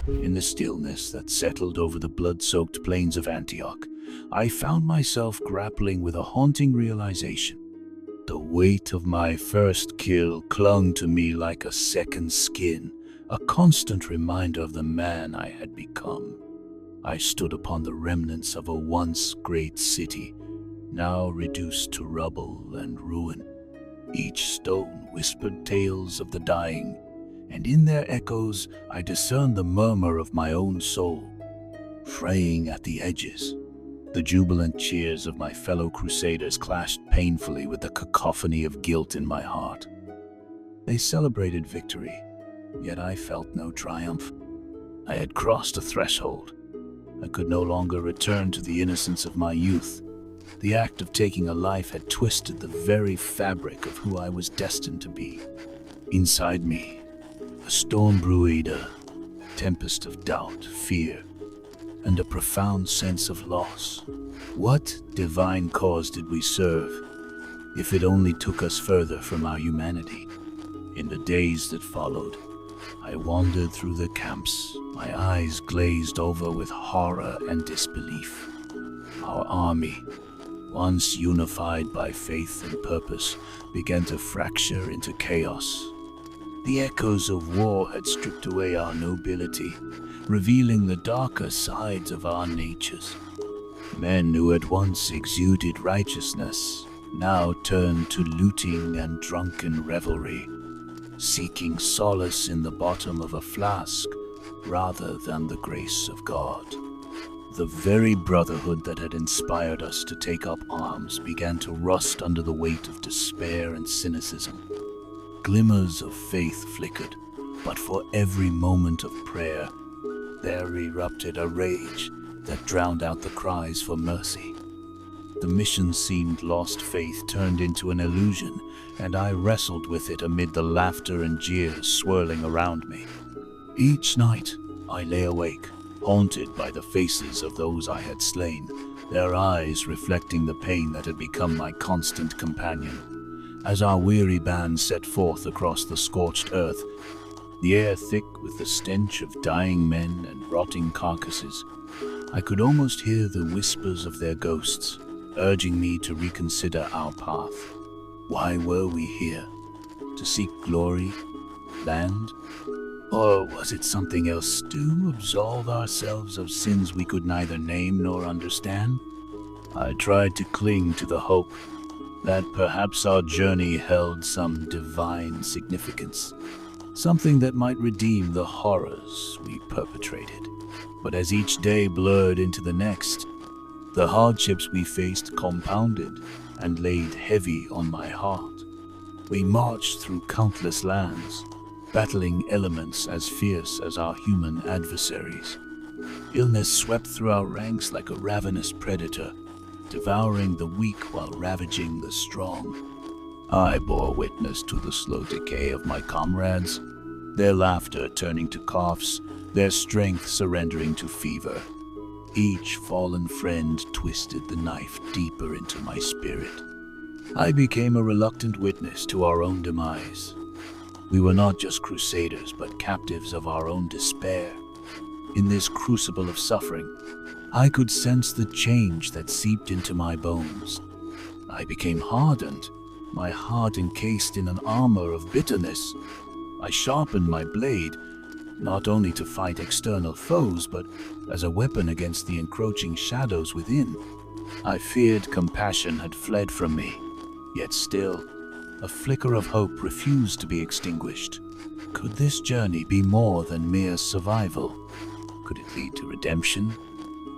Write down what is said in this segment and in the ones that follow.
In the stillness that settled over the blood-soaked plains of Antioch, I found myself grappling with a haunting realization. The weight of my first kill clung to me like a second skin, a constant reminder of the man I had become. I stood upon the remnants of a once great city, now reduced to rubble and ruin. Each stone whispered tales of the dying, and in their echoes I discerned the murmur of my own soul, fraying at the edges. The jubilant cheers of my fellow Crusaders clashed painfully with the cacophony of guilt in my heart. They celebrated victory, yet I felt no triumph. I had crossed a threshold. I could no longer return to the innocence of my youth. The act of taking a life had twisted the very fabric of who I was destined to be. Inside me, a storm brewed, a tempest of doubt, fear, and a profound sense of loss. What divine cause did we serve, if it only took us further from our humanity? In the days that followed, I wandered through the camps, my eyes glazed over with horror and disbelief. Our army, once unified by faith and purpose, began to fracture into chaos. The echoes of war had stripped away our nobility, revealing the darker sides of our natures. Men who had once exuded righteousness now turned to looting and drunken revelry, seeking solace in the bottom of a flask rather than the grace of God. The very brotherhood that had inspired us to take up arms began to rust under the weight of despair and cynicism. Glimmers of faith flickered, but for every moment of prayer, there erupted a rage that drowned out the cries for mercy. The mission seemed lost faith turned into an illusion, and I wrestled with it amid the laughter and jeers swirling around me. Each night, I lay awake, haunted by the faces of those I had slain, their eyes reflecting the pain that had become my constant companion. As our weary band set forth across the scorched earth, the air thick with the stench of dying men and rotting carcasses, I could almost hear the whispers of their ghosts, urging me to reconsider our path. Why were we here? To seek glory, land? Or was it something else, to absolve ourselves of sins we could neither name nor understand? I tried to cling to the hope that perhaps our journey held some divine significance, something that might redeem the horrors we perpetrated. But as each day blurred into the next, the hardships we faced compounded and laid heavy on my heart. We marched through countless lands, battling elements as fierce as our human adversaries. Illness swept through our ranks like a ravenous predator, devouring the weak while ravaging the strong. I bore witness to the slow decay of my comrades, their laughter turning to coughs, their strength surrendering to fever. Each fallen friend twisted the knife deeper into my spirit. I became a reluctant witness to our own demise. We were not just crusaders, but captives of our own despair. In this crucible of suffering, I could sense the change that seeped into my bones. I became hardened, my heart encased in an armor of bitterness. I sharpened my blade, not only to fight external foes, but as a weapon against the encroaching shadows within. I feared compassion had fled from me, yet still, a flicker of hope refused to be extinguished. Could this journey be more than mere survival? Could it lead to redemption,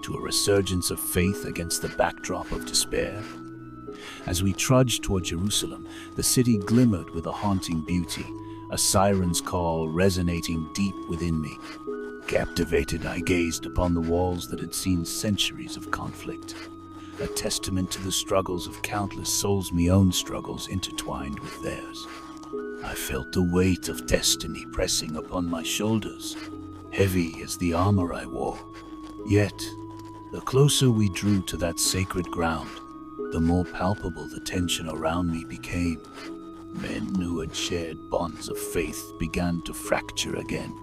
to a resurgence of faith against the backdrop of despair? As we trudged toward Jerusalem, the city glimmered with a haunting beauty, a siren's call resonating deep within me. Captivated, I gazed upon the walls that had seen centuries of conflict, a testament to the struggles of countless souls, my own struggles intertwined with theirs. I felt the weight of destiny pressing upon my shoulders, heavy as the armor I wore. Yet, the closer we drew to that sacred ground, the more palpable the tension around me became. Men who had shared bonds of faith began to fracture again,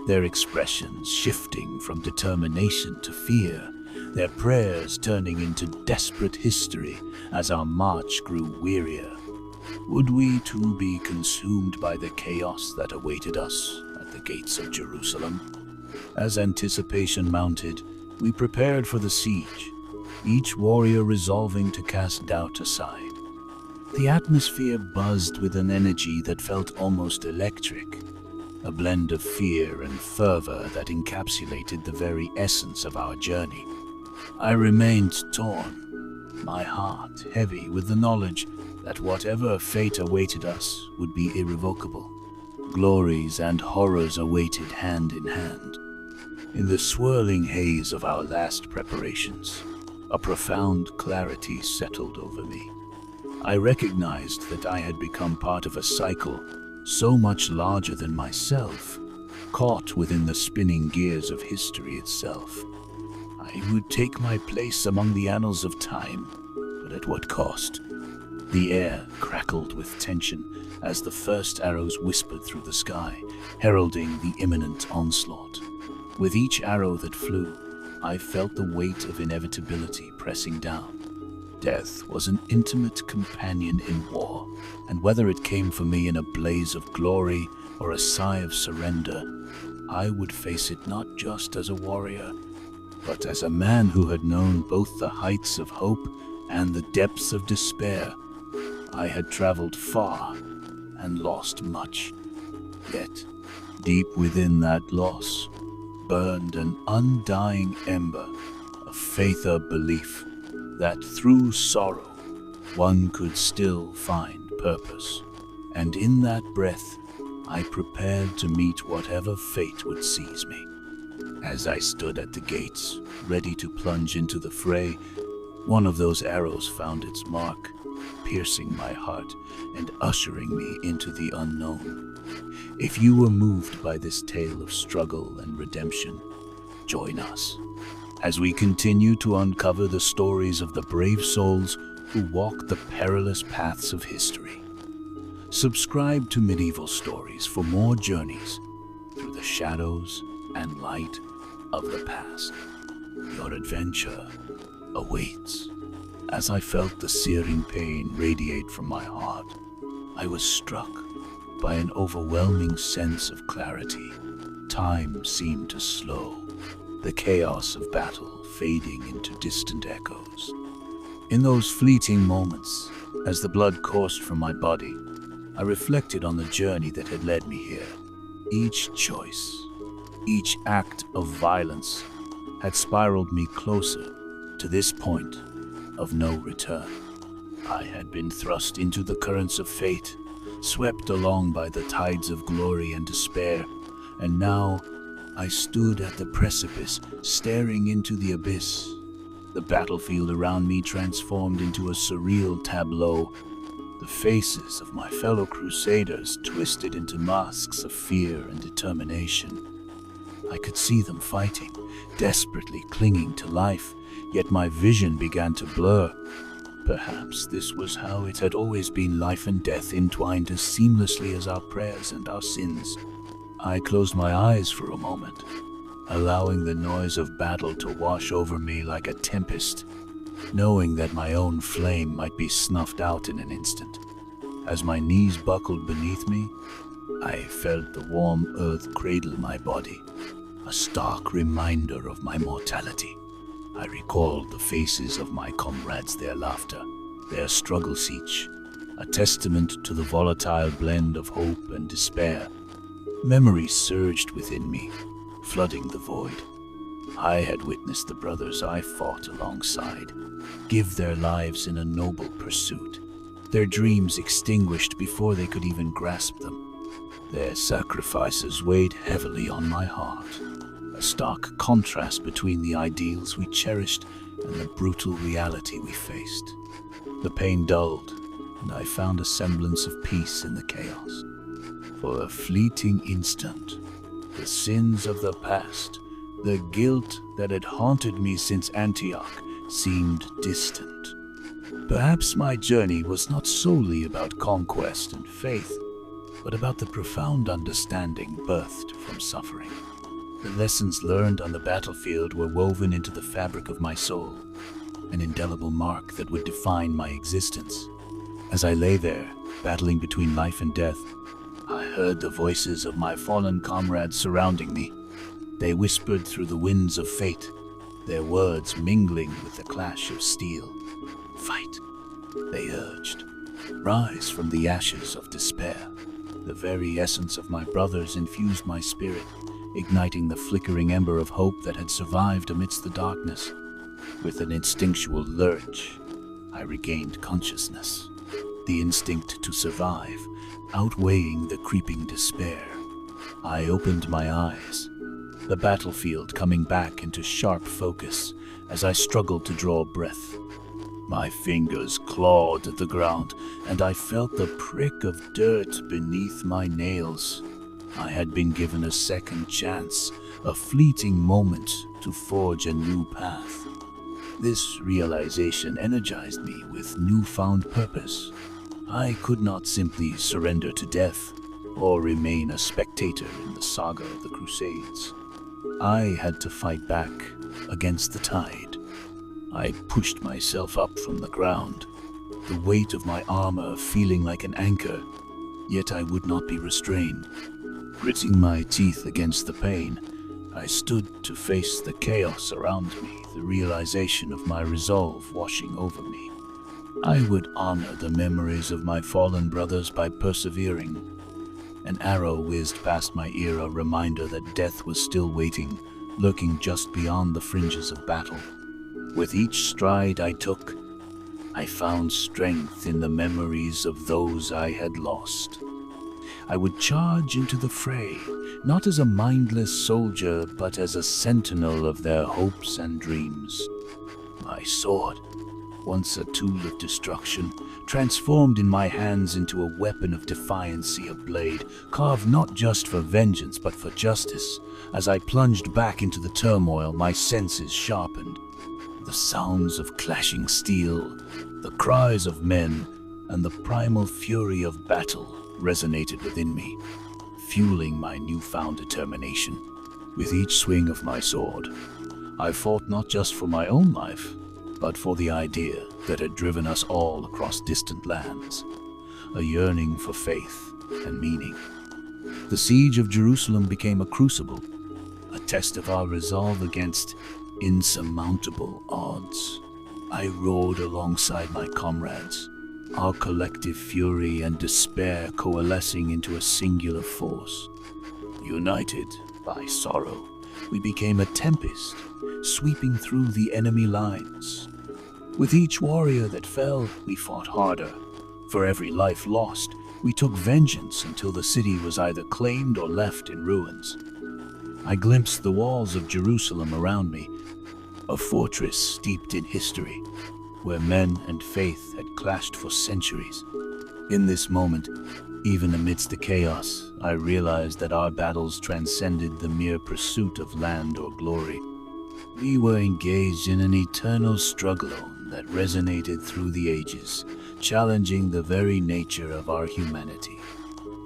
their expressions shifting from determination to fear, their prayers turning into desperate history as our march grew wearier. Would we too be consumed by the chaos that awaited us at the gates of Jerusalem? As anticipation mounted, we prepared for the siege, each warrior resolving to cast doubt aside. The atmosphere buzzed with an energy that felt almost electric, a blend of fear and fervor that encapsulated the very essence of our journey. I remained torn, my heart heavy with the knowledge that whatever fate awaited us would be irrevocable. Glories and horrors awaited hand in hand. In the swirling haze of our last preparations, a profound clarity settled over me. I recognized that I had become part of a cycle so much larger than myself, caught within the spinning gears of history itself. I would take my place among the annals of time, but at what cost? The air crackled with tension as the first arrows whispered through the sky, heralding the imminent onslaught. With each arrow that flew, I felt the weight of inevitability pressing down. Death was an intimate companion in war, and whether it came for me in a blaze of glory or a sigh of surrender, I would face it not just as a warrior, but as a man who had known both the heights of hope and the depths of despair. I had traveled far and lost much, yet deep within that loss burned an undying ember of faith or belief that through sorrow one could still find purpose. And in that breath, I prepared to meet whatever fate would seize me. As I stood at the gates, ready to plunge into the fray, one of those arrows found its mark, piercing my heart and ushering me into the unknown. If you were moved by this tale of struggle and redemption, join us as we continue to uncover the stories of the brave souls who walk the perilous paths of history. Subscribe to Medieval Stories for more journeys through the shadows and light of the past. Your adventure awaits. As I felt the searing pain radiate from my heart, I was struck by an overwhelming sense of clarity. Time seemed to slow, the chaos of battle fading into distant echoes. In those fleeting moments, as the blood coursed from my body, I reflected on the journey that had led me here. Each choice, each act of violence had spiraled me closer to this point of no return. I had been thrust into the currents of fate, swept along by the tides of glory and despair, and now I stood at the precipice, staring into the abyss. The battlefield around me transformed into a surreal tableau, the faces of my fellow Crusaders twisted into masks of fear and determination. I could see them fighting, desperately clinging to life, yet my vision began to blur. Perhaps this was how it had always been, life and death entwined as seamlessly as our prayers and our sins. I closed my eyes for a moment, allowing the noise of battle to wash over me like a tempest, knowing that my own flame might be snuffed out in an instant. As my knees buckled beneath me, I felt the warm earth cradle my body, a stark reminder of my mortality. I recalled the faces of my comrades, their laughter, their struggles each, a testament to the volatile blend of hope and despair. Memories surged within me, flooding the void. I had witnessed the brothers I fought alongside give their lives in a noble pursuit, their dreams extinguished before they could even grasp them. Their sacrifices weighed heavily on my heart, a stark contrast between the ideals we cherished and the brutal reality we faced. The pain dulled, and I found a semblance of peace in the chaos. For a fleeting instant, the sins of the past, the guilt that had haunted me since Antioch, seemed distant. Perhaps my journey was not solely about conquest and faith. but about the profound understanding birthed from suffering. The lessons learned on the battlefield were woven into the fabric of my soul, an indelible mark that would define my existence. As I lay there, battling between life and death, I heard the voices of my fallen comrades surrounding me. They whispered through the winds of fate, their words mingling with the clash of steel. "Fight," they urged. "Rise from the ashes of despair." The very essence of my brothers infused my spirit, igniting the flickering ember of hope that had survived amidst the darkness. With an instinctual lurch, I regained consciousness, the instinct to survive outweighing the creeping despair. I opened my eyes, the battlefield coming back into sharp focus as I struggled to draw breath. My fingers clawed at the ground, and I felt the prick of dirt beneath my nails. I had been given a second chance, a fleeting moment to forge a new path. This realization energized me with newfound purpose. I could not simply surrender to death or remain a spectator in the saga of the Crusades. I had to fight back against the tide. I pushed myself up from the ground, the weight of my armor feeling like an anchor, yet I would not be restrained. Gritting my teeth against the pain, I stood to face the chaos around me, the realization of my resolve washing over me. I would honor the memories of my fallen brothers by persevering. An arrow whizzed past my ear, a reminder that death was still waiting, lurking just beyond the fringes of battle. With each stride I took, I found strength in the memories of those I had lost. I would charge into the fray, not as a mindless soldier, but as a sentinel of their hopes and dreams. My sword, once a tool of destruction, transformed in my hands into a weapon of defiance, a blade carved not just for vengeance but for justice. As I plunged back into the turmoil, my senses sharpened. The sounds of clashing steel, the cries of men, and the primal fury of battle resonated within me, fueling my newfound determination. With each swing of my sword, I fought not just for my own life, but for the idea that had driven us all across distant lands, a yearning for faith and meaning. The siege of Jerusalem became a crucible, a test of our resolve against insurmountable odds. I roared alongside my comrades, our collective fury and despair coalescing into a singular force. United by sorrow, we became a tempest, sweeping through the enemy lines. With each warrior that fell, we fought harder. For every life lost, we took vengeance until the city was either claimed or left in ruins. I glimpsed the walls of Jerusalem around me, a fortress steeped in history, where men and faith had clashed for centuries. In this moment, even amidst the chaos, I realized that our battles transcended the mere pursuit of land or glory. We were engaged in an eternal struggle that resonated through the ages, challenging the very nature of our humanity.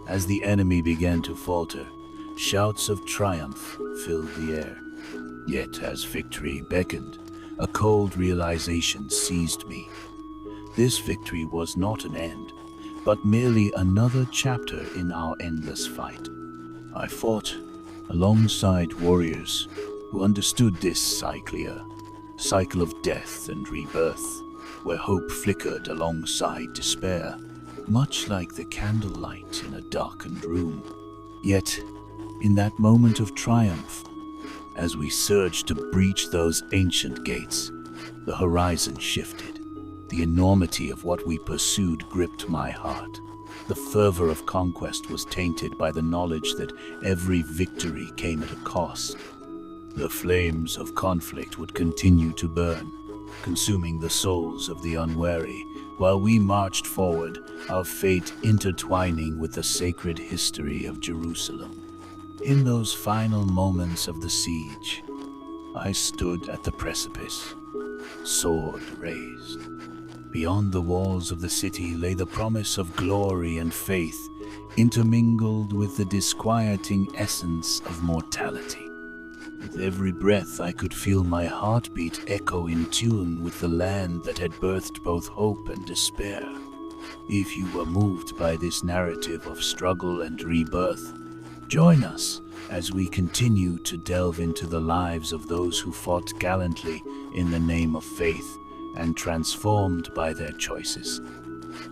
As the enemy began to falter, shouts of triumph filled the air. Yet as victory beckoned, a cold realization seized me. This victory was not an end, but merely another chapter in our endless fight. I fought alongside warriors who understood this cycle of death and rebirth, where hope flickered alongside despair, much like the candlelight in a darkened room. Yet, in that moment of triumph, as we surged to breach those ancient gates, the horizon shifted. The enormity of what we pursued gripped my heart. The fervor of conquest was tainted by the knowledge that every victory came at a cost. The flames of conflict would continue to burn, consuming the souls of the unwary, while we marched forward, our fate intertwining with the sacred history of Jerusalem. In those final moments of the siege, I stood at the precipice, sword raised. Beyond the walls of the city lay the promise of glory and faith, intermingled with the disquieting essence of mortality. With every breath, I could feel my heartbeat echo in tune with the land that had birthed both hope and despair. If you were moved by this narrative of struggle and rebirth, join us as we continue to delve into the lives of those who fought gallantly in the name of faith and transformed by their choices.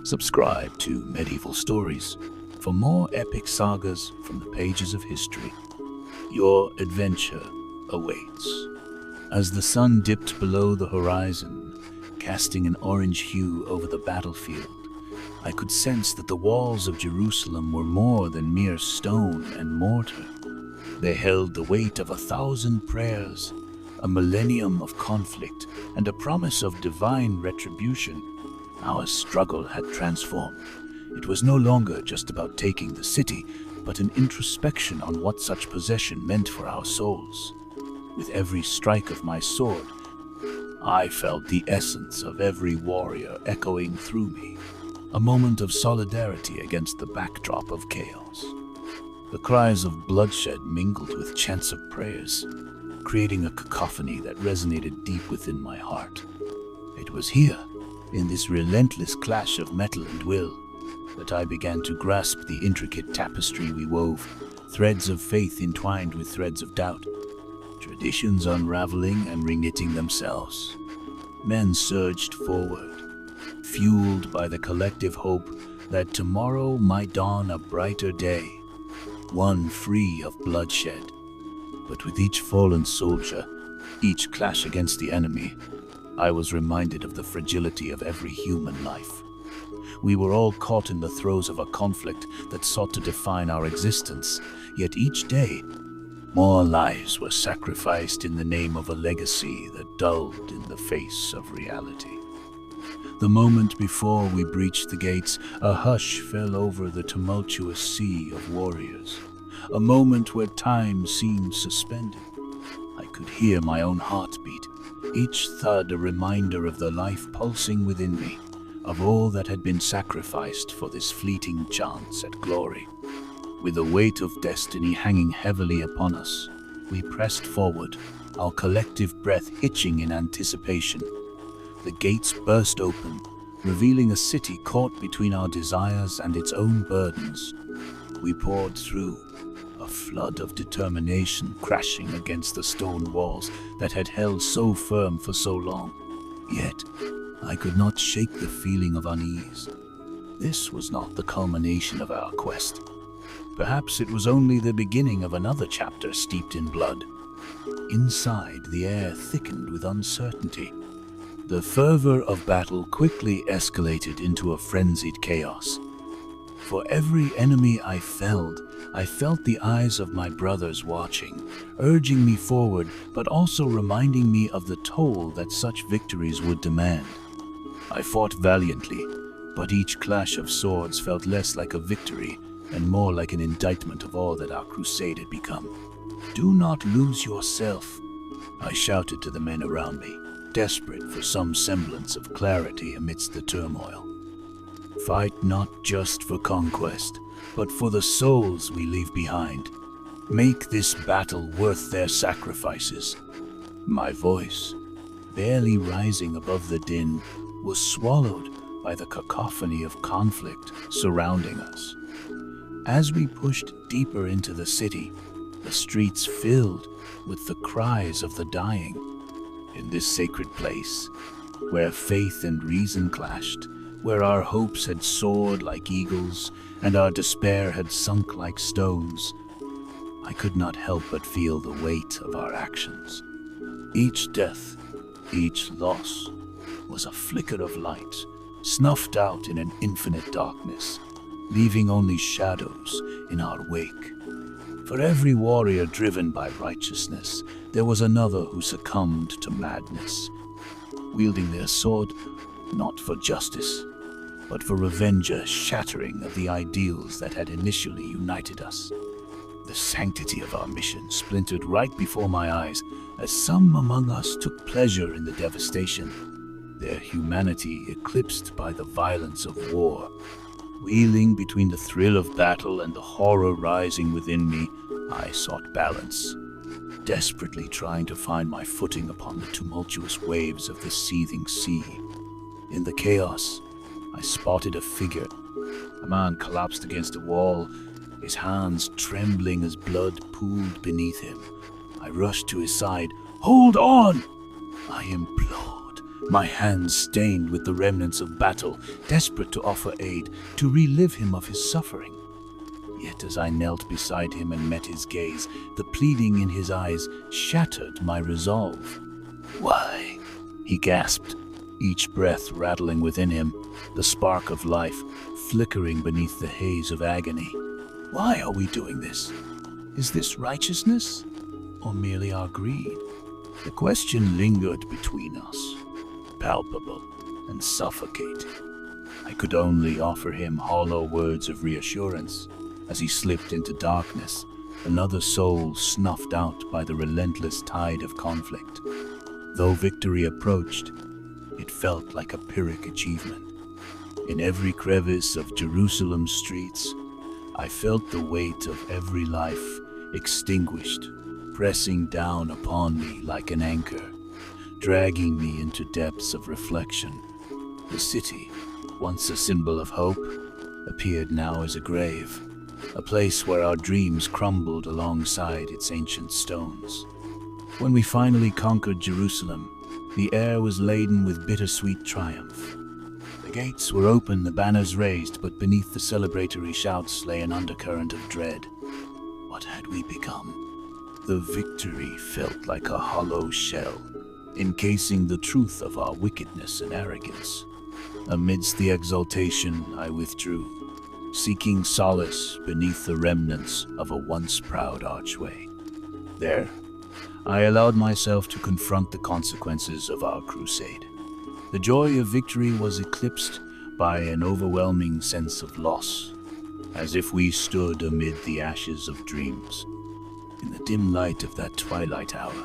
Subscribe to Medieval Stories for more epic sagas from the pages of history. Your adventure awaits. As the sun dipped below the horizon, casting an orange hue over the battlefield, I could sense that the walls of Jerusalem were more than mere stone and mortar. They held the weight of 1,000 prayers, a millennium of conflict, and a promise of divine retribution. Our struggle had transformed. It was no longer just about taking the city, but an introspection on what such possession meant for our souls. With every strike of my sword, I felt the essence of every warrior echoing through me, a moment of solidarity against the backdrop of chaos. The cries of bloodshed mingled with chants of prayers, creating a cacophony that resonated deep within my heart. It was here, in this relentless clash of metal and will, that I began to grasp the intricate tapestry we wove, threads of faith entwined with threads of doubt, traditions unraveling and reknitting themselves. Men surged forward, fueled by the collective hope that tomorrow might dawn a brighter day, one free of bloodshed. But with each fallen soldier, each clash against the enemy, I was reminded of the fragility of every human life. We were all caught in the throes of a conflict that sought to define our existence, yet each day, more lives were sacrificed in the name of a legacy that dulled in the face of reality. The moment before we breached the gates, a hush fell over the tumultuous sea of warriors, a moment where time seemed suspended. I could hear my own heartbeat, each thud a reminder of the life pulsing within me, of all that had been sacrificed for this fleeting chance at glory. With the weight of destiny hanging heavily upon us, we pressed forward, our collective breath hitching in anticipation. The gates burst open, revealing a city caught between our desires and its own burdens. We poured through, a flood of determination crashing against the stone walls that had held so firm for so long. Yet, I could not shake the feeling of unease. This was not the culmination of our quest. Perhaps it was only the beginning of another chapter steeped in blood. Inside, the air thickened with uncertainty. The fervor of battle quickly escalated into a frenzied chaos. For every enemy I felled, I felt the eyes of my brothers watching, urging me forward, but also reminding me of the toll that such victories would demand. I fought valiantly, but each clash of swords felt less like a victory and more like an indictment of all that our crusade had become. "Do not lose yourself," I shouted to the men around me, desperate for some semblance of clarity amidst the turmoil. "Fight not just for conquest, but for the souls we leave behind. Make this battle worth their sacrifices." My voice, barely rising above the din, was swallowed by the cacophony of conflict surrounding us. As we pushed deeper into the city, the streets filled with the cries of the dying. In this sacred place, where faith and reason clashed, where our hopes had soared like eagles and our despair had sunk like stones, I could not help but feel the weight of our actions. Each death, each loss, was a flicker of light, snuffed out in an infinite darkness, leaving only shadows in our wake. For every warrior driven by righteousness, there was another who succumbed to madness, wielding their sword not for justice, but for revenge, a shattering of the ideals that had initially united us. The sanctity of our mission splintered right before my eyes as some among us took pleasure in the devastation, their humanity eclipsed by the violence of war. Wheeling between the thrill of battle and the horror rising within me, I sought balance, desperately trying to find my footing upon the tumultuous waves of the seething sea. In the chaos, I spotted a figure. A man collapsed against a wall, his hands trembling as blood pooled beneath him. I rushed to his side. "Hold on!" I implored, my hands stained with the remnants of battle, desperate to offer aid, to relieve him of his suffering. Yet as I knelt beside him and met his gaze, the pleading in his eyes shattered my resolve. "Why?" he gasped, each breath rattling within him, the spark of life flickering beneath the haze of agony. "Why are we doing this? Is this righteousness, or merely our greed?" The question lingered between us, palpable and suffocating. I could only offer him hollow words of reassurance as he slipped into darkness, another soul snuffed out by the relentless tide of conflict. Though victory approached, it felt like a Pyrrhic achievement. In every crevice of Jerusalem's streets, I felt the weight of every life extinguished, pressing down upon me like an anchor, dragging me into depths of reflection. The city, once a symbol of hope, appeared now as a grave, a place where our dreams crumbled alongside its ancient stones. When we finally conquered Jerusalem, the air was laden with bittersweet triumph. The gates were open, the banners raised, but beneath the celebratory shouts lay an undercurrent of dread. What had we become? The victory felt like a hollow shell, encasing the truth of our wickedness and arrogance. Amidst the exultation, I withdrew, seeking solace beneath the remnants of a once proud archway. There, I allowed myself to confront the consequences of our crusade. The joy of victory was eclipsed by an overwhelming sense of loss, as if we stood amid the ashes of dreams. In the dim light of that twilight hour,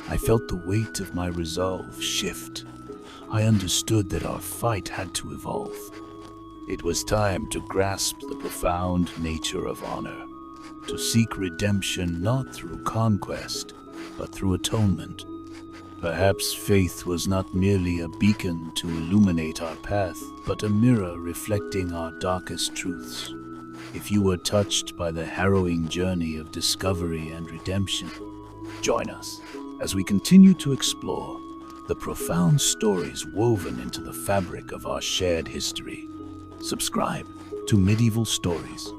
I felt the weight of my resolve shift. I understood that our fight had to evolve. It was time to grasp the profound nature of honor, to seek redemption not through conquest, but through atonement. Perhaps faith was not merely a beacon to illuminate our path, but a mirror reflecting our darkest truths. If you were touched by the harrowing journey of discovery and redemption, join us as we continue to explore the profound stories woven into the fabric of our shared history. Subscribe to Medieval Stories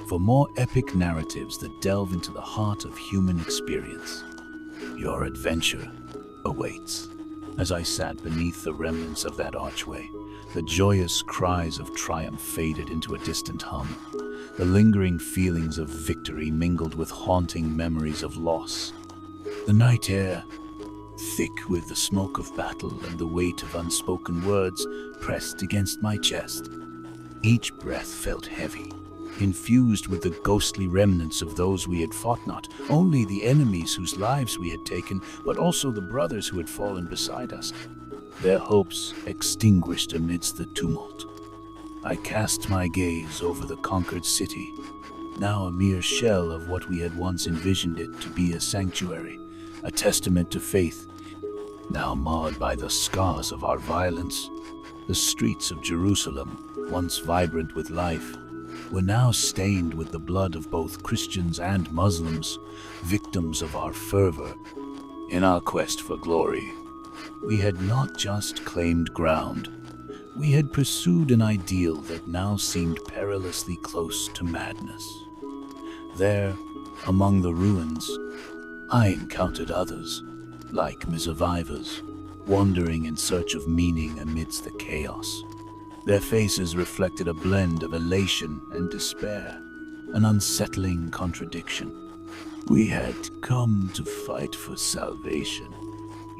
for more epic narratives that delve into the heart of human experience. Your adventure awaits. As I sat beneath the remnants of that archway, the joyous cries of triumph faded into a distant hum. The lingering feelings of victory mingled with haunting memories of loss. The night air, thick with the smoke of battle and the weight of unspoken words, pressed against my chest. Each breath felt heavy, infused with the ghostly remnants of those we had fought, not only the enemies whose lives we had taken, but also the brothers who had fallen beside us, their hopes extinguished amidst the tumult. I cast my gaze over the conquered city, now a mere shell of what we had once envisioned it to be: a sanctuary, a testament to faith, now marred by the scars of our violence. The streets of Jerusalem, once vibrant with life, were now stained with the blood of both Christians and Muslims, victims of our fervor. In our quest for glory, we had not just claimed ground, we had pursued an ideal that now seemed perilously close to madness. There, among the ruins, I encountered others, like me survivors, wandering in search of meaning amidst the chaos. Their faces reflected a blend of elation and despair, an unsettling contradiction. We had come to fight for salvation,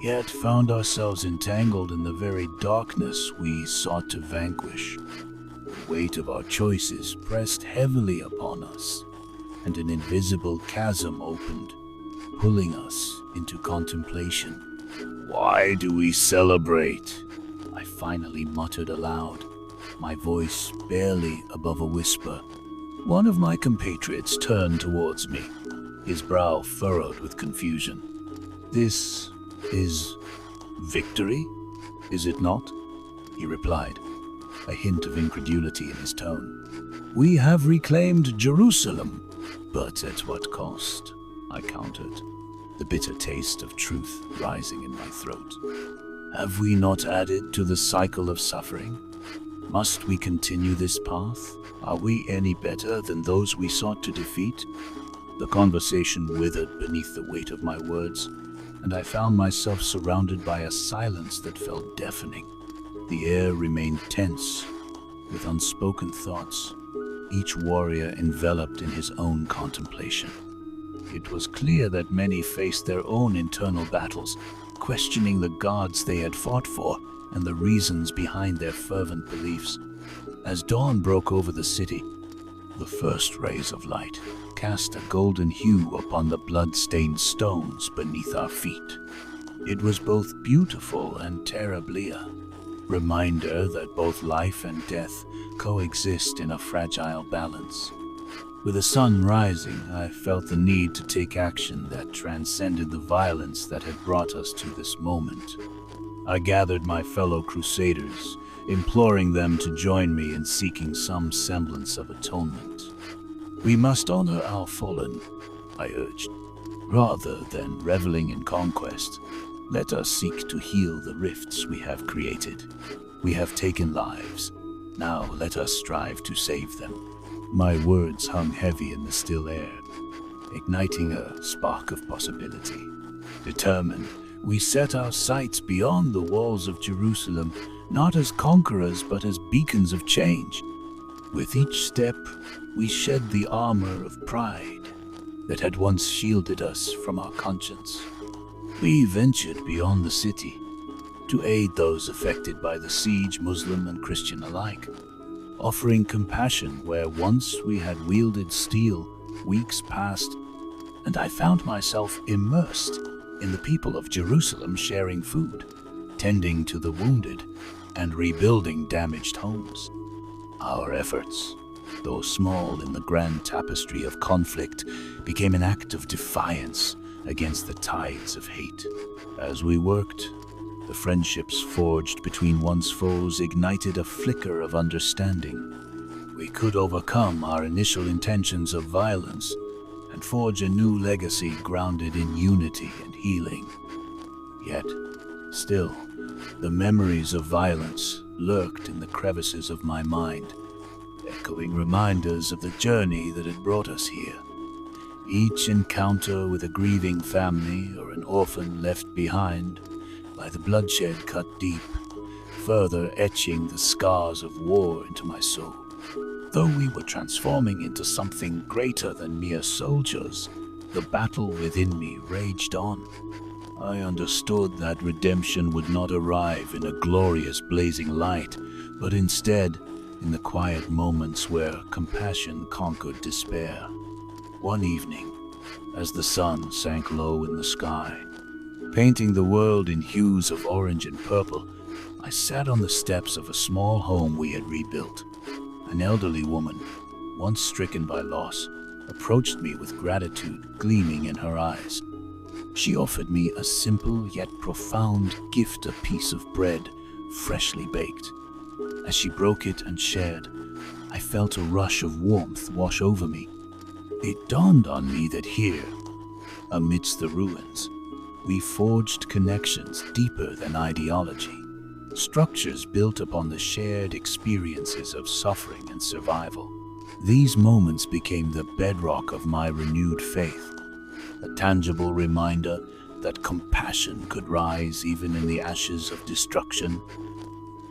yet found ourselves entangled in the very darkness we sought to vanquish. The weight of our choices pressed heavily upon us, and an invisible chasm opened, pulling us into contemplation. "Why do we celebrate?" I finally muttered aloud. my voice barely above a whisper. One of my compatriots turned towards me, his brow furrowed with confusion. "This is victory, is it not?" he replied, a hint of incredulity in his tone. "We have reclaimed Jerusalem, but at what cost?" I countered, the bitter taste of truth rising in my throat. "Have we not added to the cycle of suffering? Must we continue this path? Are we any better than those we sought to defeat?" The conversation withered beneath the weight of my words, and I found myself surrounded by a silence that felt deafening. The air remained tense, with unspoken thoughts, each warrior enveloped in his own contemplation. It was clear that many faced their own internal battles, questioning the gods they had fought for and the reasons behind their fervent beliefs. As dawn broke over the city, the first rays of light cast a golden hue upon the blood-stained stones beneath our feet. It was both beautiful and terribly a reminder that both life and death coexist in a fragile balance. With the sun rising, I felt the need to take action that transcended the violence that had brought us to this moment. I gathered my fellow Crusaders, imploring them to join me in seeking some semblance of atonement. "We must honor our fallen," I urged. "Rather than reveling in conquest, let us seek to heal the rifts we have created. We have taken lives. Now let us strive to save them." My words hung heavy in the still air, igniting a spark of possibility. Determined, we set our sights beyond the walls of Jerusalem, not as conquerors but as beacons of change. With each step, we shed the armor of pride that had once shielded us from our conscience. We ventured beyond the city to aid those affected by the siege, Muslim and Christian alike, offering compassion where once we had wielded steel. Weeks passed, and I found myself immersed in the people of Jerusalem, sharing food, tending to the wounded, and rebuilding damaged homes. Our efforts, though small in the grand tapestry of conflict, became an act of defiance against the tides of hate. As we worked, the friendships forged between once foes ignited a flicker of understanding. We could overcome our initial intentions of violence and forge a new legacy grounded in unity and healing. Yet, still, the memories of violence lurked in the crevices of my mind, echoing reminders of the journey that had brought us here. Each encounter with a grieving family or an orphan left behind by the bloodshed cut deep, further etching the scars of war into my soul. Though we were transforming into something greater than mere soldiers, the battle within me raged on. I understood that redemption would not arrive in a glorious blazing light, but instead in the quiet moments where compassion conquered despair. One evening, as the sun sank low in the sky, painting the world in hues of orange and purple, I sat on the steps of a small home we had rebuilt. An elderly woman, once stricken by loss, approached me with gratitude gleaming in her eyes. She offered me a simple yet profound gift, a piece of bread, freshly baked. As she broke it and shared, I felt a rush of warmth wash over me. It dawned on me that here, amidst the ruins, we forged connections deeper than ideology, structures built upon the shared experiences of suffering and survival. These moments became the bedrock of my renewed faith, a tangible reminder that compassion could rise even in the ashes of destruction.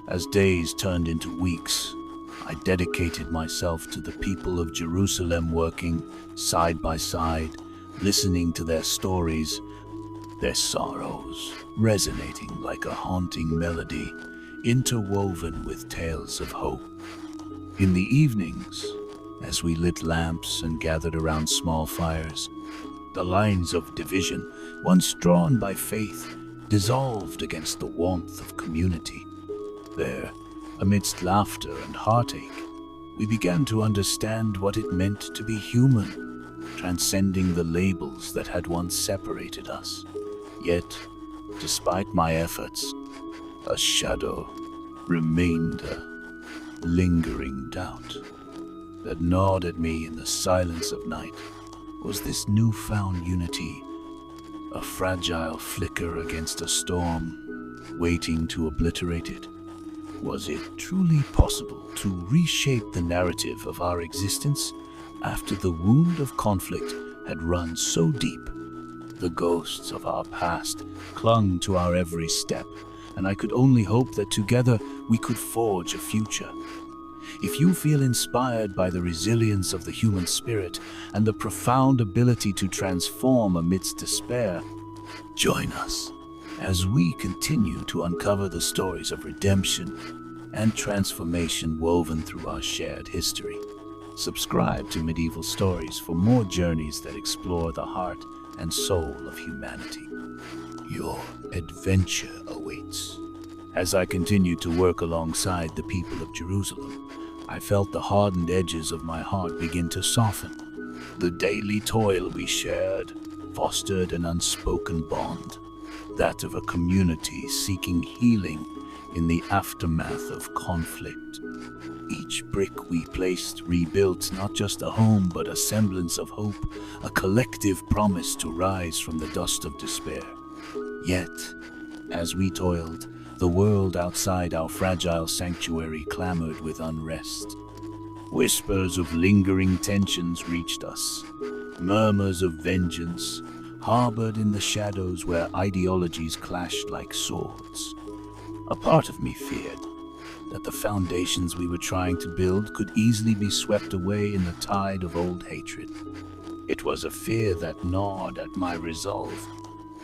As days turned into weeks, I dedicated myself to the people of Jerusalem, working side by side, listening to their stories, their sorrows resonating like a haunting melody, interwoven with tales of hope. In the evenings, as we lit lamps and gathered around small fires, the lines of division, once drawn by faith, dissolved against the warmth of community. There, Amidst laughter and heartache, we began to understand what it meant to be human, transcending the labels that had once separated us. Yet, despite my efforts, a shadow remained, a lingering doubt that gnawed at me in the silence of night. Was this newfound unity a fragile flicker against a storm, waiting to obliterate it? Was it truly possible to reshape the narrative of our existence after the wound of conflict had run so deep? The ghosts of our past clung to our every step, and I could only hope that together we could forge a future. If you feel inspired by the resilience of the human spirit and the profound ability to transform amidst despair, join us as we continue to uncover the stories of redemption and transformation woven through our shared history. Subscribe to Medieval Stories for more journeys that explore the heart and soul of humanity. Your adventure awaits. As I continued to work alongside the people of Jerusalem, I felt the hardened edges of my heart begin to soften. The daily toil we shared fostered an unspoken bond, that of a community seeking healing in the aftermath of conflict. Each brick we placed rebuilt not just a home, but a semblance of hope, a collective promise to rise from the dust of despair. Yet, as we toiled, the world outside our fragile sanctuary clamored with unrest. Whispers of lingering tensions reached us, murmurs of vengeance, harbored in the shadows where ideologies clashed like swords. A part of me feared that the foundations we were trying to build could easily be swept away in the tide of old hatred. It was a fear that gnawed at my resolve.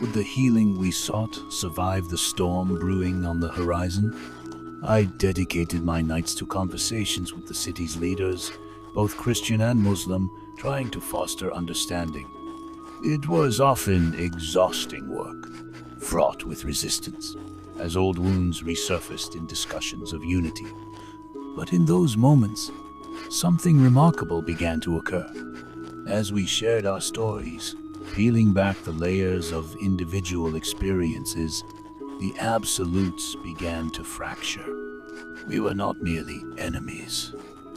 Would the healing we sought survive the storm brewing on the horizon? I dedicated my nights to conversations with the city's leaders, both Christian and Muslim, trying to foster understanding. It was often exhausting work, fraught with resistance, as old wounds resurfaced in discussions of unity. But in those moments, something remarkable began to occur. As we shared our stories, peeling back the layers of individual experiences, the absolutes began to fracture. We were not merely enemies.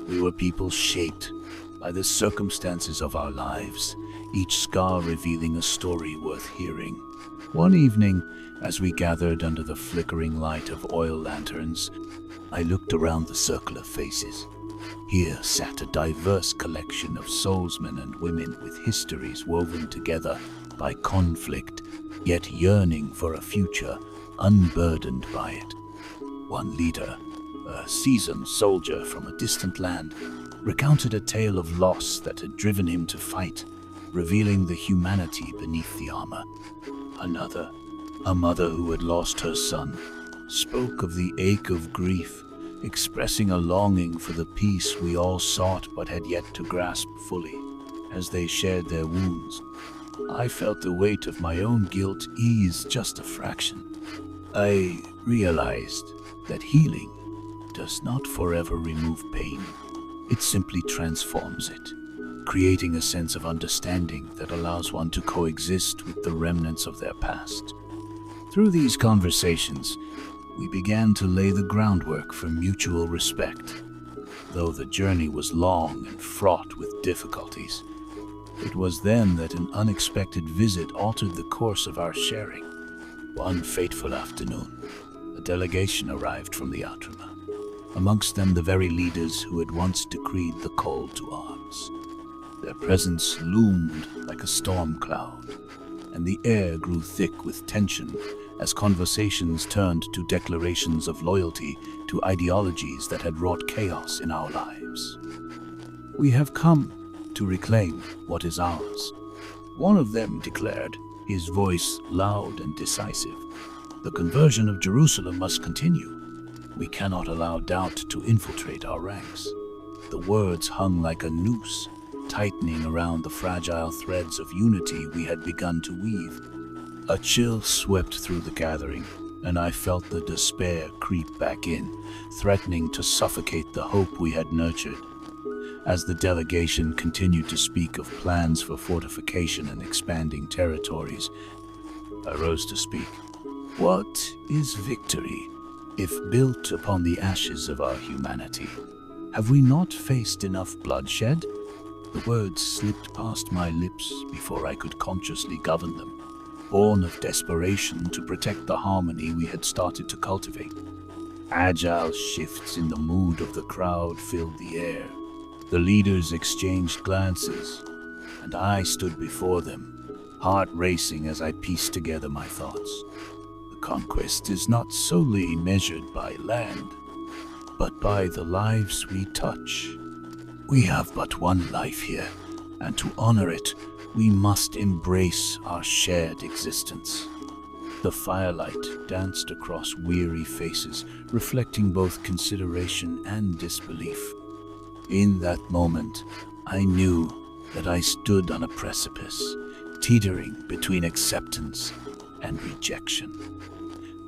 We were people shaped by the circumstances of our lives, each scar revealing a story worth hearing. One evening, as we gathered under the flickering light of oil lanterns, I looked around the circle of faces. Here sat a diverse collection of soulsmen and women with histories woven together by conflict, yet yearning for a future unburdened by it. One leader, a seasoned soldier from a distant land, recounted a tale of loss that had driven him to fight, revealing the humanity beneath the armor. Another, a mother who had lost her son, spoke of the ache of grief, expressing a longing for the peace we all sought but had yet to grasp fully. As they shared their wounds, I felt the weight of my own guilt ease just a fraction. I realized that healing does not forever remove pain. It simply transforms it, creating a sense of understanding that allows one to coexist with the remnants of their past. Through these conversations, we began to lay the groundwork for mutual respect. Though the journey was long and fraught with difficulties, it was then that an unexpected visit altered the course of our sharing. One fateful afternoon, a delegation arrived from the Outremer, amongst them the very leaders who had once decreed the call to arms. Their presence loomed like a storm cloud, and the air grew thick with tension as conversations turned to declarations of loyalty to ideologies that had wrought chaos in our lives. "We have come to reclaim what is ours," one of them declared, his voice loud and decisive. "The conversion of Jerusalem must continue. We cannot allow doubt to infiltrate our ranks." The words hung like a noose, tightening around the fragile threads of unity we had begun to weave. A chill swept through the gathering, and I felt the despair creep back in, threatening to suffocate the hope we had nurtured. As the delegation continued to speak of plans for fortification and expanding territories, I rose to speak. What is victory, if built upon the ashes of our humanity? Have we not faced enough bloodshed? The words slipped past my lips before I could consciously govern them, born of desperation to protect the harmony we had started to cultivate. Agile shifts in the mood of the crowd filled the air. The leaders exchanged glances, and I stood before them, heart racing as I pieced together my thoughts. The conquest is not solely measured by land, but by the lives we touch. We have but one life here, and to honor it, we must embrace our shared existence. The firelight danced across weary faces, reflecting both consideration and disbelief. In that moment, I knew that I stood on a precipice, teetering between acceptance and rejection.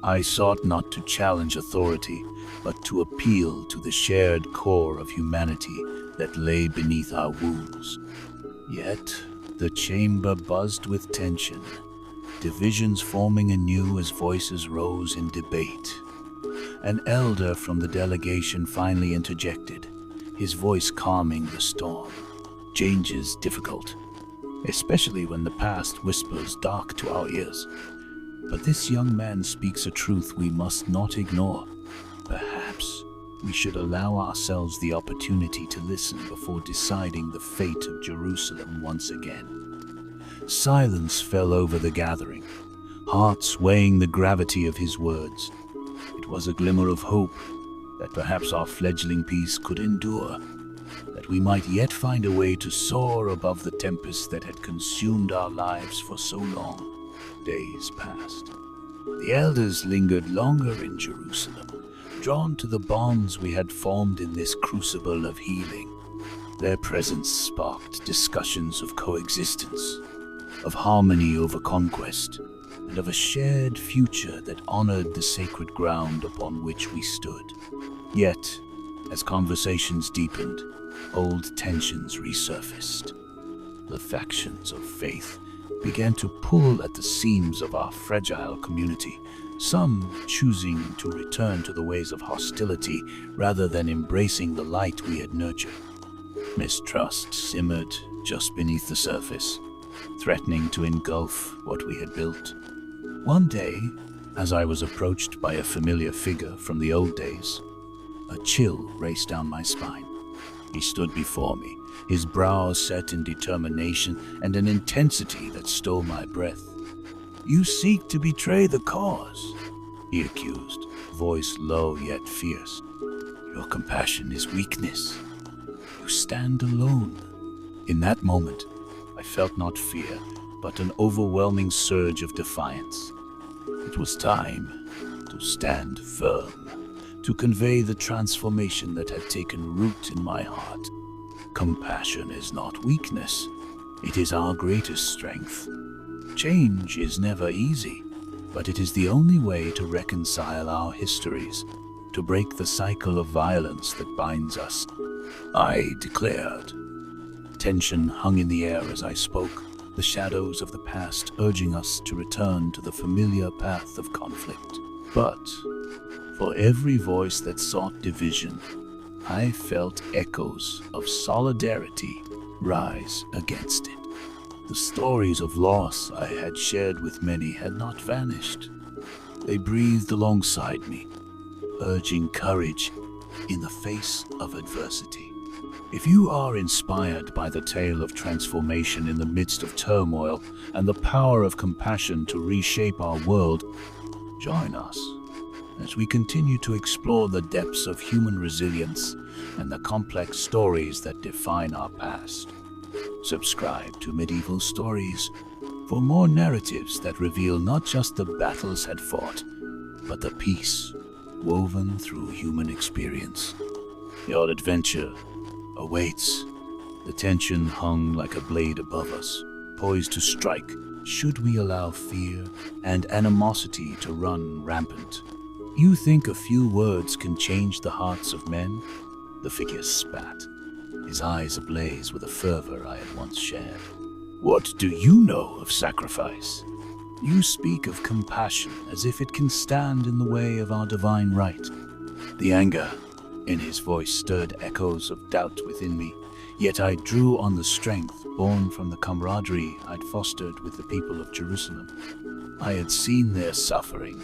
I sought not to challenge authority, but to appeal to the shared core of humanity that lay beneath our wounds. Yet, the chamber buzzed with tension, divisions forming anew as voices rose in debate. An elder from the delegation finally interjected, his voice calming the storm. Change is difficult, especially when the past whispers dark to our ears. But this young man speaks a truth we must not ignore. Perhaps we should allow ourselves the opportunity to listen before deciding the fate of Jerusalem once again. Silence fell over the gathering, hearts weighing the gravity of his words. It was a glimmer of hope that perhaps our fledgling peace could endure, that we might yet find a way to soar above the tempest that had consumed our lives for so long. Days passed. The elders lingered longer in Jerusalem, drawn to the bonds we had formed in this crucible of healing. Their presence sparked discussions of coexistence, of harmony over conquest, and of a shared future that honored the sacred ground upon which we stood. Yet, as conversations deepened, old tensions resurfaced. The factions of faith began to pull at the seams of our fragile community, some choosing to return to the ways of hostility rather than embracing the light we had nurtured. Mistrust simmered just beneath the surface, threatening to engulf what we had built. One day, as I was approached by a familiar figure from the old days, a chill raced down my spine. He stood before me, his brows set in determination and an intensity that stole my breath. "You seek to betray the cause," he accused, voice low yet fierce. "Your compassion is weakness. You stand alone." In that moment, I felt not fear, but an overwhelming surge of defiance. It was time to stand firm, to convey the transformation that had taken root in my heart. Compassion is not weakness, it is our greatest strength. Change is never easy, but it is the only way to reconcile our histories, to break the cycle of violence that binds us, I declared. Tension hung in the air as I spoke, the shadows of the past urging us to return to the familiar path of conflict. But for every voice that sought division, I felt echoes of solidarity rise against it. The stories of loss I had shared with many had not vanished. They breathed alongside me, urging courage in the face of adversity. If you are inspired by the tale of transformation in the midst of turmoil and the power of compassion to reshape our world, join us as we continue to explore the depths of human resilience and the complex stories that define our past. Subscribe to Medieval Stories for more narratives that reveal not just the battles had fought, but the peace woven through human experience. Your adventure awaits. The tension hung like a blade above us, poised to strike should we allow fear and animosity to run rampant? You think a few words can change the hearts of men? The figure spat, his eyes ablaze with a fervor I had once shared. What do you know of sacrifice? You speak of compassion as if it can stand in the way of our divine right. The anger in his voice stirred echoes of doubt within me, yet I drew on the strength born from the camaraderie I'd fostered with the people of Jerusalem. I had seen their suffering,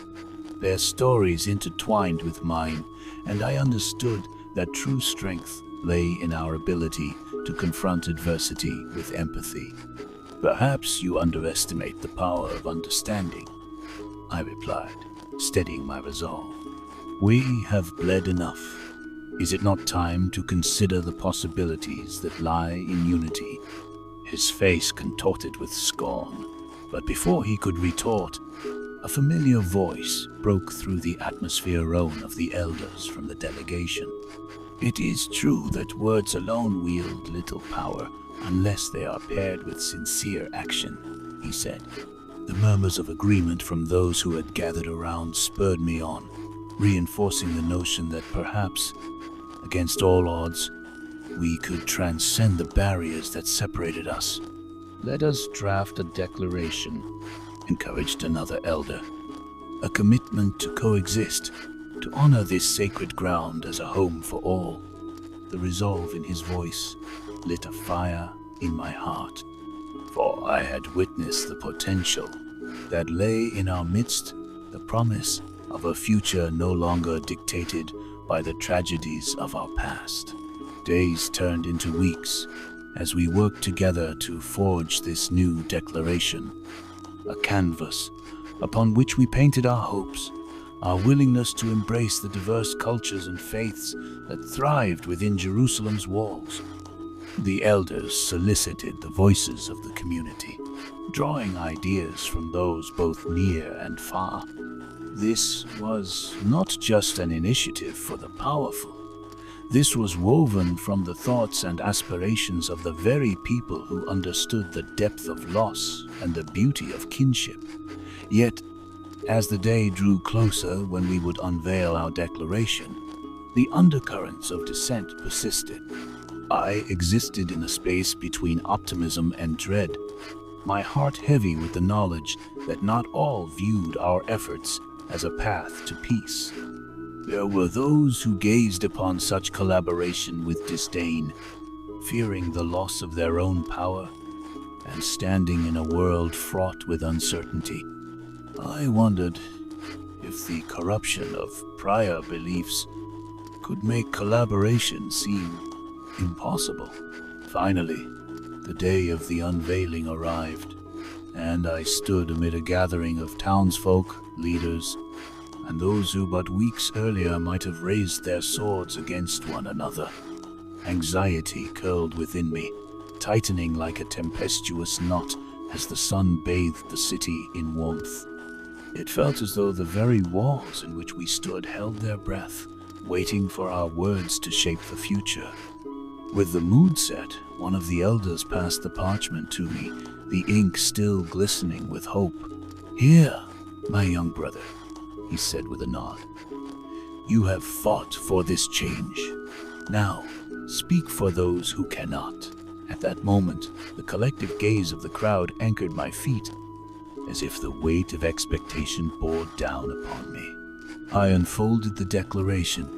their stories intertwined with mine, and I understood that true strength lay in our ability to confront adversity with empathy. Perhaps you underestimate the power of understanding, I replied, steadying my resolve. We have bled enough. Is it not time to consider the possibilities that lie in unity? His face contorted with scorn, but before he could retort, a familiar voice broke through the atmosphere of the elders from the delegation. It is true that words alone wield little power unless they are paired with sincere action, he said. The murmurs of agreement from those who had gathered around spurred me on, reinforcing the notion that perhaps, against all odds, we could transcend the barriers that separated us. Let us draft a declaration, encouraged another elder. A commitment to coexist, to honor this sacred ground as a home for all. The resolve in his voice lit a fire in my heart, for I had witnessed the potential that lay in our midst, the promise of a future no longer dictated by the tragedies of our past. Days turned into weeks as we worked together to forge this new declaration, a canvas upon which we painted our hopes, our willingness to embrace the diverse cultures and faiths that thrived within Jerusalem's walls. The elders solicited the voices of the community, drawing ideas from those both near and far. This was not just an initiative for the powerful. This was woven from the thoughts and aspirations of the very people who understood the depth of loss and the beauty of kinship. Yet, as the day drew closer when we would unveil our declaration, the undercurrents of dissent persisted. I existed in a space between optimism and dread, my heart heavy with the knowledge that not all viewed our efforts as a path to peace. There were those who gazed upon such collaboration with disdain, fearing the loss of their own power and standing in a world fraught with uncertainty. I wondered if the corruption of prior beliefs could make collaboration seem impossible. Finally, the day of the unveiling arrived, and I stood amid a gathering of townsfolk, leaders, and those who but weeks earlier might have raised their swords against one another. Anxiety curled within me, tightening like a tempestuous knot as the sun bathed the city in warmth. It felt as though the very walls in which we stood held their breath, waiting for our words to shape the future. With the mood set, one of the elders passed the parchment to me, the ink still glistening with hope. "Here, my young brother," he said with a nod. "You have fought for this change. Now, speak for those who cannot." At that moment, the collective gaze of the crowd anchored my feet, as if the weight of expectation bore down upon me. I unfolded the declaration,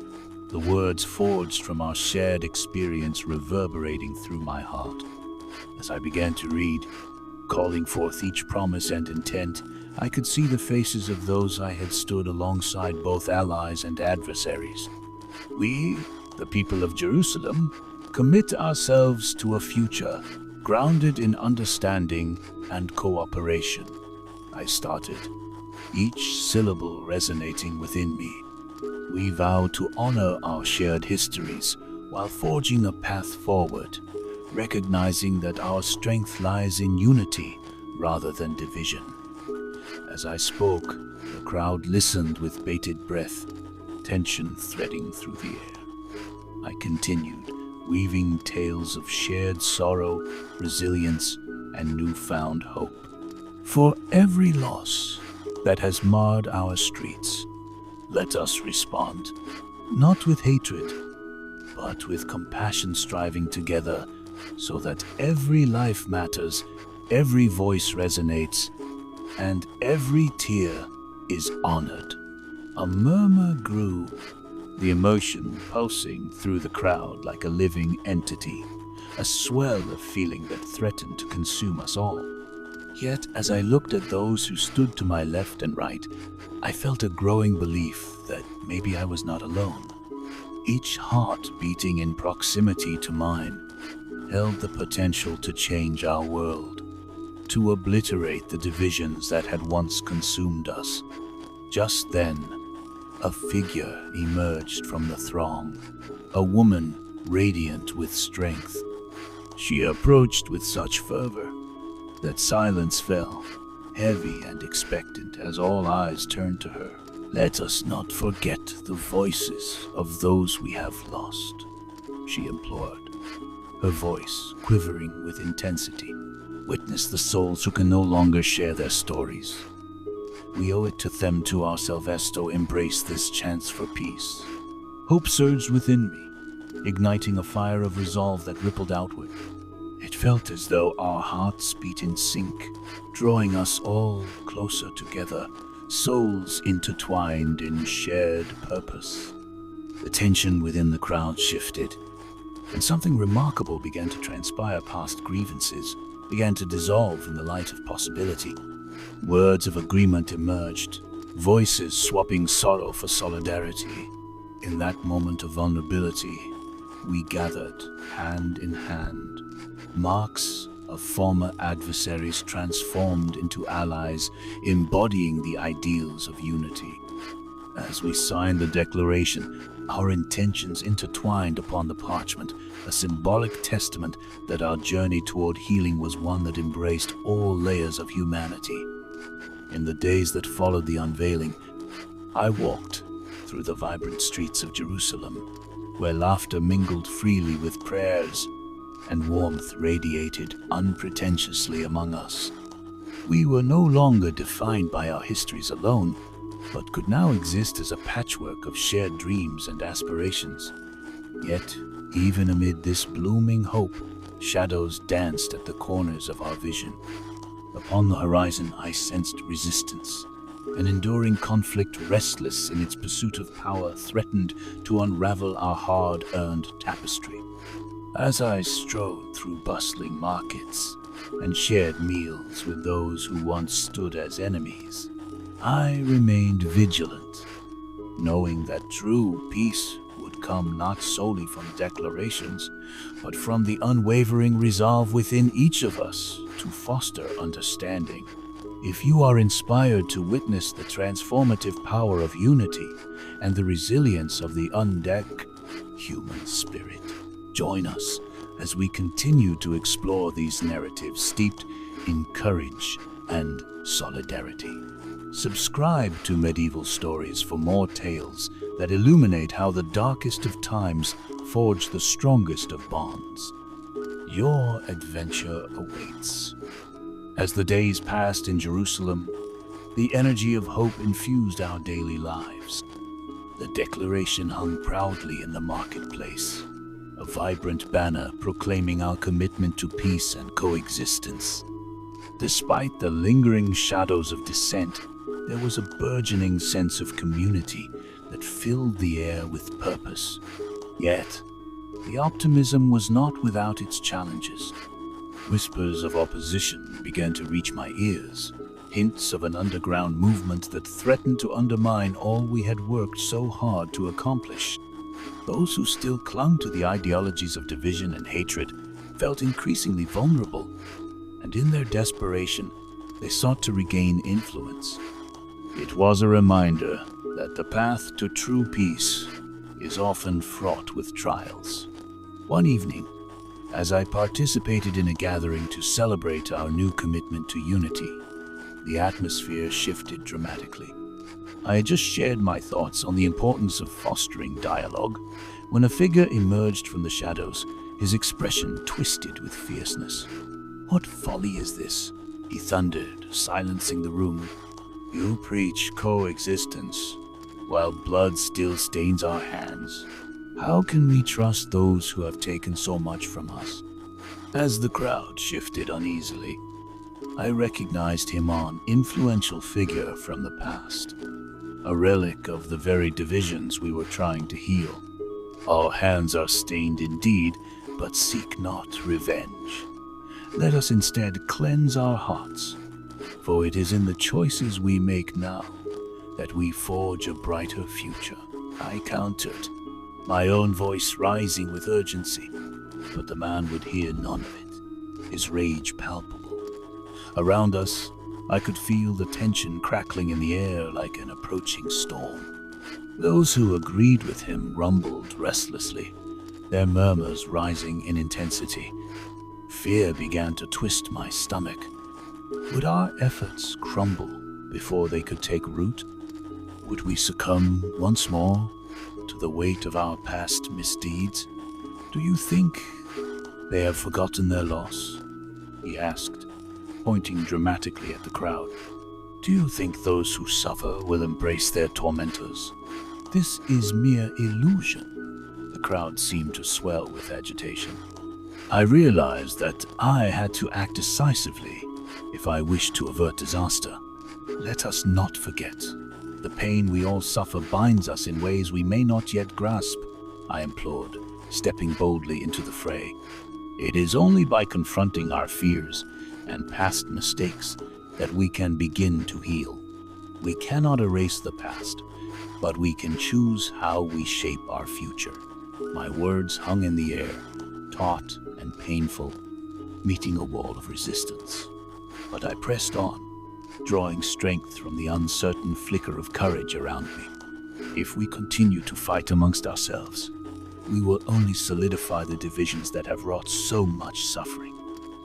the words forged from our shared experience reverberating through my heart. As I began to read, calling forth each promise and intent, I could see the faces of those I had stood alongside, both allies and adversaries. We, the people of Jerusalem, commit ourselves to a future grounded in understanding and cooperation. I started, each syllable resonating within me. We vow to honor our shared histories while forging a path forward, recognizing that our strength lies in unity rather than division. As I spoke, the crowd listened with bated breath, tension threading through the air. I continued, weaving tales of shared sorrow, resilience, and newfound hope. For every loss that has marred our streets, let us respond, not with hatred, but with compassion, striving together so that every life matters, every voice resonates, and every tear is honored. A murmur grew, the emotion pulsing through the crowd like a living entity, a swell of feeling that threatened to consume us all. Yet, as I looked at those who stood to my left and right, I felt a growing belief that maybe I was not alone. Each heart beating in proximity to mine held the potential to change our world, to obliterate the divisions that had once consumed us. Just then, a figure emerged from the throng, a woman radiant with strength. She approached with such fervor that silence fell, heavy and expectant, as all eyes turned to her. "Let us not forget the voices of those we have lost," she implored, her voice quivering with intensity. "Witness the souls who can no longer share their stories. We owe it to them, to ourselves, to embrace this chance for peace." Hope surged within me, igniting a fire of resolve that rippled outward. It felt as though our hearts beat in sync, drawing us all closer together, souls intertwined in shared purpose. The tension within the crowd shifted, and something remarkable began to transpire. Past grievances began to dissolve in the light of possibility. Words of agreement emerged, voices swapping sorrow for solidarity. In that moment of vulnerability, we gathered hand in hand, marks of former adversaries transformed into allies, embodying the ideals of unity. As we signed the declaration, our intentions intertwined upon the parchment, a symbolic testament that our journey toward healing was one that embraced all layers of humanity. In the days that followed the unveiling, I walked through the vibrant streets of Jerusalem, where laughter mingled freely with prayers and warmth radiated unpretentiously among us. We were no longer defined by our histories alone, but could now exist as a patchwork of shared dreams and aspirations. Yet, even amid this blooming hope, shadows danced at the corners of our vision. Upon the horizon, I sensed resistance. An enduring conflict, restless in its pursuit of power, threatened to unravel our hard-earned tapestry. As I strode through bustling markets and shared meals with those who once stood as enemies, I remained vigilant, knowing that true peace would come not solely from declarations, but from the unwavering resolve within each of us to foster understanding. If you are inspired to witness the transformative power of unity and the resilience of the undead human spirit, join us as we continue to explore these narratives steeped in courage and solidarity. Subscribe to Medieval Stories for more tales that illuminate how the darkest of times forge the strongest of bonds. Your adventure awaits. As the days passed in Jerusalem, the energy of hope infused our daily lives. The declaration hung proudly in the marketplace, a vibrant banner proclaiming our commitment to peace and coexistence. Despite the lingering shadows of dissent, there was a burgeoning sense of community that filled the air with purpose. Yet, the optimism was not without its challenges. Whispers of opposition began to reach my ears, hints of an underground movement that threatened to undermine all we had worked so hard to accomplish. Those who still clung to the ideologies of division and hatred felt increasingly vulnerable, and in their desperation, they sought to regain influence. It was a reminder that the path to true peace is often fraught with trials. One evening, as I participated in a gathering to celebrate our new commitment to unity, the atmosphere shifted dramatically. I had just shared my thoughts on the importance of fostering dialogue when a figure emerged from the shadows, his expression twisted with fierceness. "What folly is this?" He thundered, silencing the room. "You preach coexistence, while blood still stains our hands. How can we trust those who have taken so much from us?" As the crowd shifted uneasily, I recognized him, an influential figure from the past, a relic of the very divisions we were trying to heal. "Our hands are stained indeed, but seek not revenge. Let us instead cleanse our hearts, for it is in the choices we make now that we forge a brighter future," I countered, my own voice rising with urgency. But the man would hear none of it, his rage palpable. Around us, I could feel the tension crackling in the air like an approaching storm. Those who agreed with him rumbled restlessly, their murmurs rising in intensity. Fear began to twist my stomach. Would our efforts crumble before they could take root? Would we succumb once more to the weight of our past misdeeds? "Do you think they have forgotten their loss?" he asked, pointing dramatically at the crowd. "Do you think those who suffer will embrace their tormentors? This is mere illusion." The crowd seemed to swell with agitation. I realized that I had to act decisively if I wished to avert disaster. "Let us not forget. The pain we all suffer binds us in ways we may not yet grasp," I implored, stepping boldly into the fray. "It is only by confronting our fears and past mistakes that we can begin to heal. We cannot erase the past, but we can choose how we shape our future." My words hung in the air, taut and painful, meeting a wall of resistance. But I pressed on, drawing strength from the uncertain flicker of courage around me. If we continue to fight amongst ourselves, we will only solidify the divisions that have wrought so much suffering.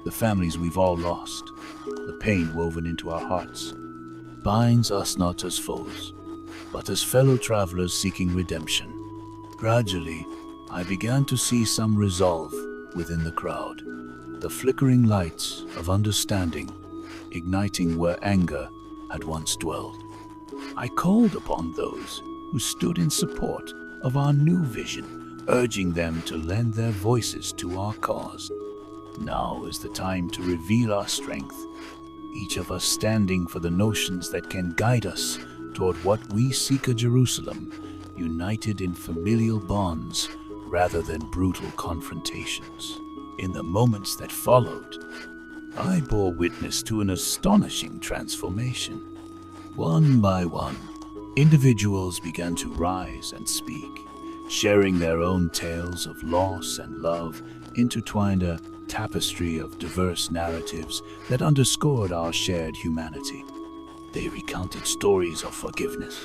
The families we've all lost, the pain woven into our hearts, binds us not as foes, but as fellow travelers seeking redemption. Gradually, I began to see some resolve within the crowd, the flickering lights of understanding igniting where anger had once dwelled. I called upon those who stood in support of our new vision, urging them to lend their voices to our cause. Now is the time to reveal our strength, each of us standing for the notions that can guide us toward what we seek: a Jerusalem united in familial bonds rather than brutal confrontations. In the moments that followed, I bore witness to an astonishing transformation. One by one, individuals began to rise and speak, sharing their own tales of loss and love, intertwined a tapestry of diverse narratives that underscored our shared humanity. They recounted stories of forgiveness,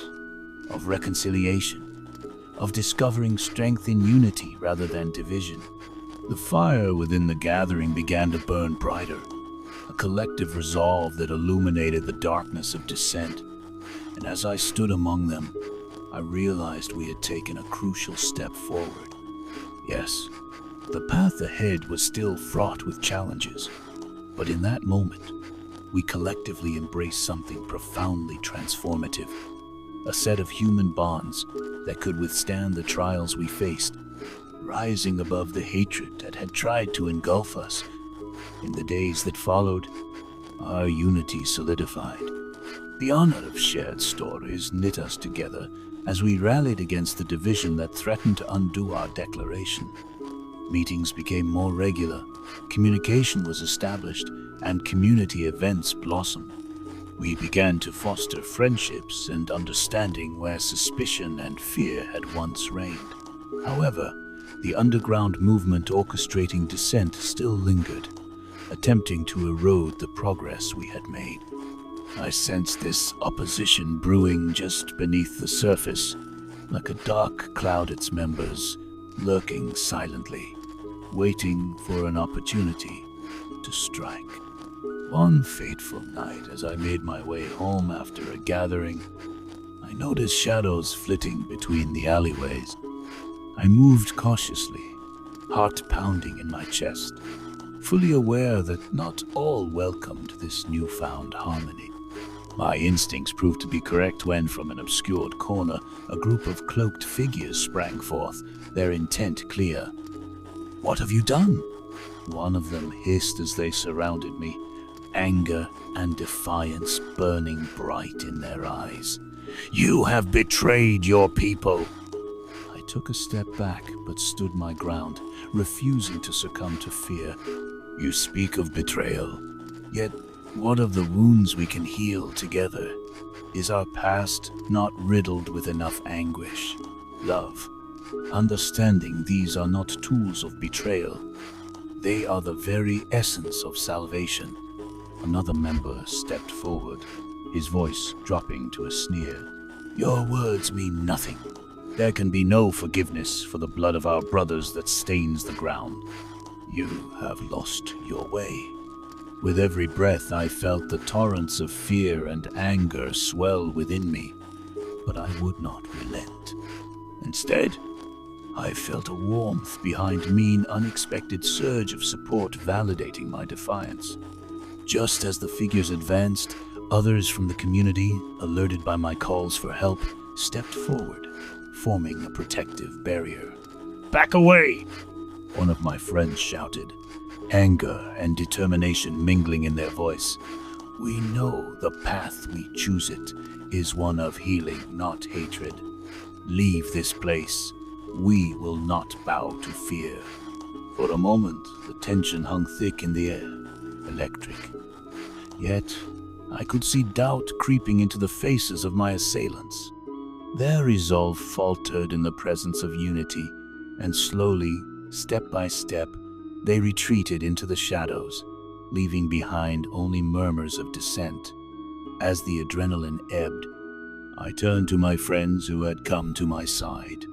of reconciliation, of discovering strength in unity rather than division. The fire within the gathering began to burn brighter, a collective resolve that illuminated the darkness of dissent. And as I stood among them, I realized we had taken a crucial step forward. Yes, the path ahead was still fraught with challenges, but in that moment, we collectively embraced something profoundly transformative, a set of human bonds that could withstand the trials we faced, rising above the hatred that had tried to engulf us. In the days that followed, our unity solidified. The honor of shared stories knit us together as we rallied against the division that threatened to undo our declaration. Meetings became more regular, communication was established, and community events blossomed. We began to foster friendships and understanding where suspicion and fear had once reigned. However, the underground movement orchestrating dissent still lingered, attempting to erode the progress we had made. I sensed this opposition brewing just beneath the surface, like a dark cloud, its members lurking silently, waiting for an opportunity to strike. One fateful night, as I made my way home after a gathering, I noticed shadows flitting between the alleyways. I moved cautiously, heart pounding in my chest, fully aware that not all welcomed this newfound harmony. My instincts proved to be correct when, from an obscured corner, a group of cloaked figures sprang forth, their intent clear. "What have you done?" one of them hissed as they surrounded me, anger and defiance burning bright in their eyes. "You have betrayed your people!" I took a step back, but stood my ground, refusing to succumb to fear. "You speak of betrayal, yet what of the wounds we can heal together? Is our past not riddled with enough anguish? Love, understanding these are not tools of betrayal. They are the very essence of salvation." Another member stepped forward, his voice dropping to a sneer. "Your words mean nothing. There can be no forgiveness for the blood of our brothers that stains the ground. You have lost your way." With every breath, I felt the torrents of fear and anger swell within me, but I would not relent. Instead, I felt a warmth behind me, an unexpected surge of support validating my defiance. Just as the figures advanced, others from the community, alerted by my calls for help, stepped forward, forming a protective barrier. "Back away!" one of my friends shouted, anger and determination mingling in their voice. "We know the path we choose it is one of healing, not hatred. Leave this place. We will not bow to fear." For a moment, the tension hung thick in the air, electric. Yet, I could see doubt creeping into the faces of my assailants. Their resolve faltered in the presence of unity, and slowly, step by step, they retreated into the shadows, leaving behind only murmurs of dissent. As the adrenaline ebbed, I turned to my friends who had come to my side,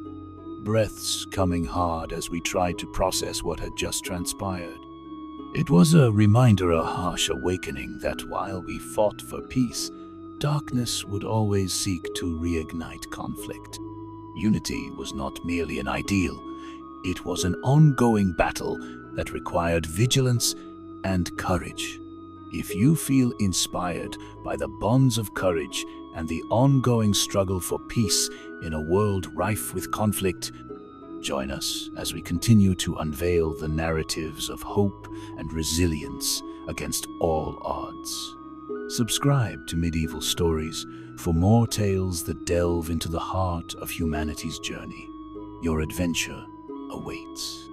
breaths coming hard as we tried to process what had just transpired. It was a reminder, a harsh awakening, that while we fought for peace, darkness would always seek to reignite conflict. Unity was not merely an ideal, it was an ongoing battle that required vigilance and courage. If you feel inspired by the bonds of courage and the ongoing struggle for peace in a world rife with conflict, join us as we continue to unveil the narratives of hope and resilience against all odds. Subscribe to Medieval Stories for more tales that delve into the heart of humanity's journey. Your adventure awaits.